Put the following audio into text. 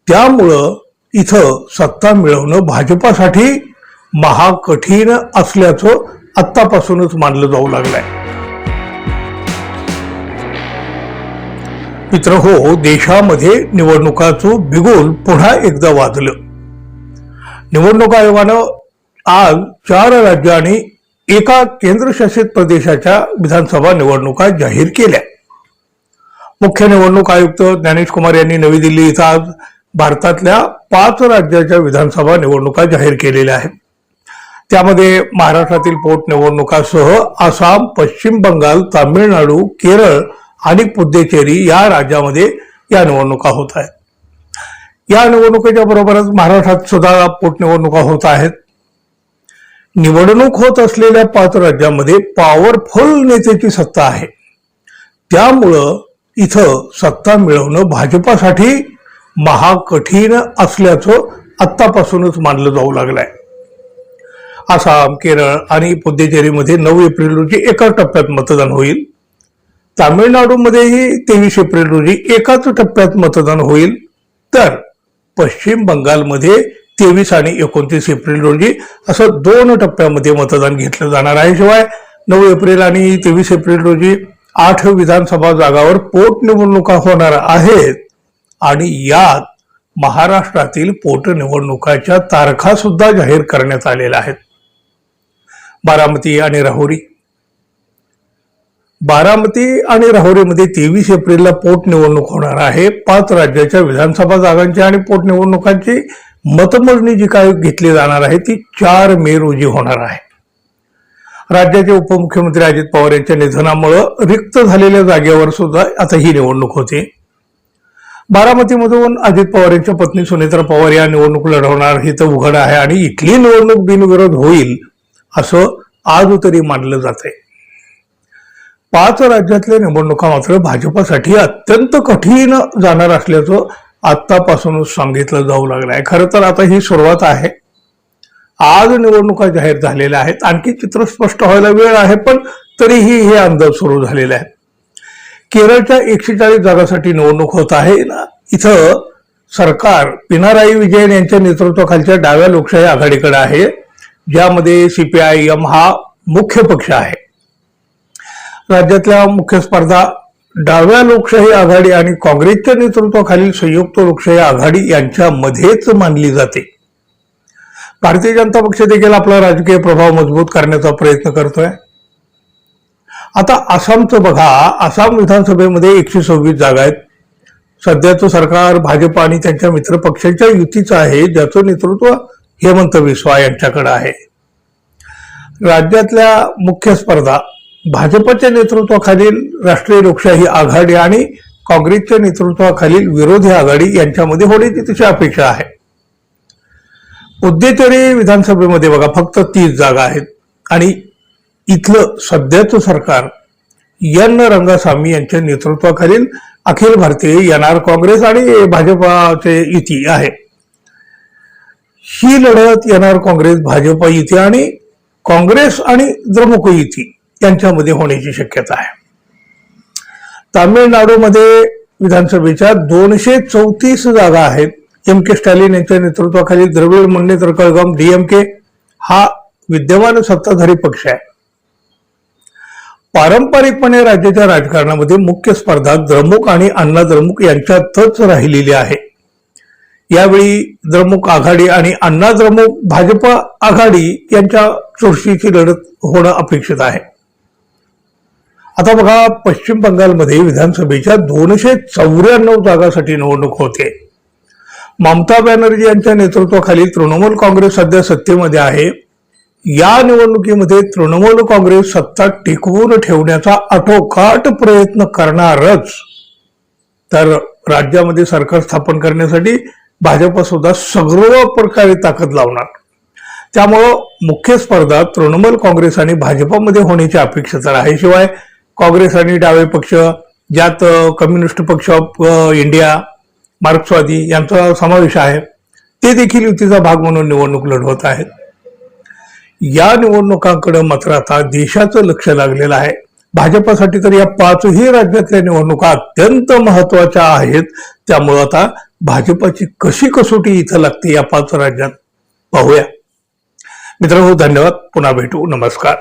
त्यामुळं इथं सत्ता मिळवणं भाजपासाठी महाकठीण असल्याचं आत्तापासूनच मानलं जाऊ लागलंय. मित्रहो, देशामध्ये निवडणुकाचं बिगुल पुन्हा एकदा वाजलं. निवडणूक आयोगानं आज 4 राज्य आणि एका केंद्रशासित प्रदेशाच्या विधानसभा निवडणुका जाहीर केल्या. मुख्य निवडणूक आयुक्त ज्ञानेश कुमार यांनी नवी दिल्ली इथं आज भारतातल्या 5 राज्याच्या विधानसभा निवडणुका जाहीर केलेल्या आहेत. त्यामध्ये महाराष्ट्रातील पोटनिवडणुकासह आसाम, पश्चिम बंगाल, तामिळनाडू, केरळ आणि पुद्दुचेरी या राज्यामध्ये या निवडणुका होत आहेत. या निवडणुकीच्या बरोबरच महाराष्ट्रात सुद्धा पोटनिवडणुका होत आहेत. निवडणूक होत असलेल्या 5 राज्यांमध्ये पॉवरफुल नेत्याची सत्ता आहे. त्यामुळं इथं सत्ता मिळवणं भाजपासाठी महाकठीण असल्याचं आत्तापासूनच मानलं जाऊ लागलंय. आसाम, केरळ आणि पुद्दुचेरीमध्ये 9 एप्रिल रोजी एका टप्प्यात मतदान होईल. तामिळनाडूमध्येही 23 एप्रिल रोजी एकाच टप्प्यात मतदान होईल. तर पश्चिम बंगालमध्ये 23 आणि 29 एप्रिल रोजी असं 2 टप्प्यामध्ये मतदान घेतलं जाणार आहे. शिवाय 9 एप्रिल आणि 23 एप्रिल रोजी 8 विधानसभा जागावर पोटनिवडणुका होणार आहेत आणि यात महाराष्ट्रातील पोटनिवडणुकाच्या तारखा सुद्धा जाहीर करण्यात आलेल्या आहेत. बारामती आणि राहुरीमध्ये 23 एप्रिलला पोटनिवडणूक होणार आहे. 5 राज्याच्या विधानसभा जागांची आणि पोटनिवडणुकांची मतमोजणी जी काय घेतली जाणार आहे ती 4 मे रोजी होणार आहे. राज्याचे उपमुख्यमंत्री अजित पवार यांच्या निधनामुळे रिक्त झालेल्या जागेवर सुद्धा आता ही निवडणूक होते. बारामतीमधून अजित पवार यांच्या पत्नी सुनेत्रा पवार या निवडणूक लढवणार हे तर उघड आहे आणि इथली निवडणूक बिनविरोध होईल असं आज तरी मानलं जाते. 5 राज्यातल्या निवडणुका मात्र भाजपासाठी अत्यंत कठीण जाणार असल्याचं आत्तापासूनच सांगितलं जाऊ लागलं आहे. खरं तर आता ही सुरुवात आहे. आज निवडणुका जाहीर झालेल्या आहेत. आणखी चित्र स्पष्ट व्हायला वेळ आहे, पण तरीही हे अंदाज सुरू झालेले आहेत. केरळच्या 140 जागांसाठी निवडणूक होत आहे ना. इथं सरकार पिनाराई विजयन यांच्या नेतृत्वाखालच्या डाव्या लोकशाही आघाडीकडे आहे, ज्यामध्ये CPIM हा मुख्य पक्ष आहे. राज्यातल्या मुख्य स्पर्धा डाव्या लोकशाही आघाडी आणि काँग्रेसच्या नेतृत्वाखालील संयुक्त लोकशाही आघाडी यांच्यामध्येच मानली जाते. भारतीय जनता पक्ष देखील आपला राजकीय प्रभाव मजबूत करण्याचा प्रयत्न करतोय. आता आसामचं बघा. आसाम विधानसभेमध्ये 126 जागा आहेत. सध्याचं सरकार भाजप आणि त्यांच्या मित्र पक्षांच्या युतीचं आहे, ज्याचं नेतृत्व हेमंत बिस्वा यांच्याकडे आहे. राज्यातल्या मुख्य स्पर्धा भाजपच्या नेतृत्वाखालील राष्ट्रीय लोकशाही आघाडी आणि काँग्रेसच्या नेतृत्वाखालील विरोधी आघाडी यांच्यामध्ये होण्याची तशी अपेक्षा आहे. पुद्दुचेरी विधानसभेमध्ये बघा फक्त 30 जागा आहेत आणि इथलं सध्याचं सरकार एन रंगासामी यांच्या नेतृत्वाखालील अखिल भारतीय NR काँग्रेस आणि भाजपाचे युती आहे. ही लढत NR काँग्रेस भाजप युती आणि काँग्रेस आणि द्रमुक युती यांच्यामध्ये होण्याची शक्यता आहे. तामिळनाडूमध्ये विधानसभेच्या 234 जागा आहेत. MK स्टॅलिन यांच्या नेतृत्वाखाली द्रविड मुन्नेत्र कळघम DMK हा विद्यमान सत्ताधारी पक्ष आहे. पारंपरिकपणे राज्याच्या राजकारणामध्ये मुख्य स्पर्धा द्रमुक आणि अण्णा द्रमुक यांच्यातच राहिलेली आहे. यावेळी द्रमुक आघाडी आणि अण्णा द्रमुक भाजप आघाडी यांच्या चुरशीची लढत होणं अपेक्षित आहे. आता बघा, पश्चिम बंगालमध्ये विधानसभेच्या 294 जागांसाठी निवडणूक होते. ममता बॅनर्जी यांच्या नेतृत्वाखाली तृणमूल काँग्रेस सध्या सत्तेमध्ये आहे. या निवडणुकीमध्ये तृणमूल काँग्रेस सत्ता टिकवून ठेवण्याचा आटोकाट प्रयत्न करणारच. तर राज्यामध्ये सरकार स्थापन करण्यासाठी भाजप सुद्धा सर्व प्रकारे ताकद लावणार. त्यामुळं मुख्य स्पर्धा तृणमूल काँग्रेस आणि भाजपमध्ये होण्याची अपेक्षा तर आहे. शिवाय काँग्रेस आणि डावे पक्ष, ज्यात कम्युनिस्ट पक्ष ऑफ इंडिया, मार्क्सवादी यांचा समावेश आहे, ते देखील युतीचा भाग म्हणून निवडणूक लढवत आहेत. या निवडणुकांकडे मात्र आता देशाचं लक्ष लागलेलं आहे. भाजपसाठी तर या 5ही राज्यातल्या निवडणुका अत्यंत महत्वाच्या आहेत. त्यामुळे आता भाजपाची कशी कसोटी इथं लागते या 5 राज्यात पाहूया. मित्रांनो, धन्यवाद. पुन्हा भेटू. नमस्कार.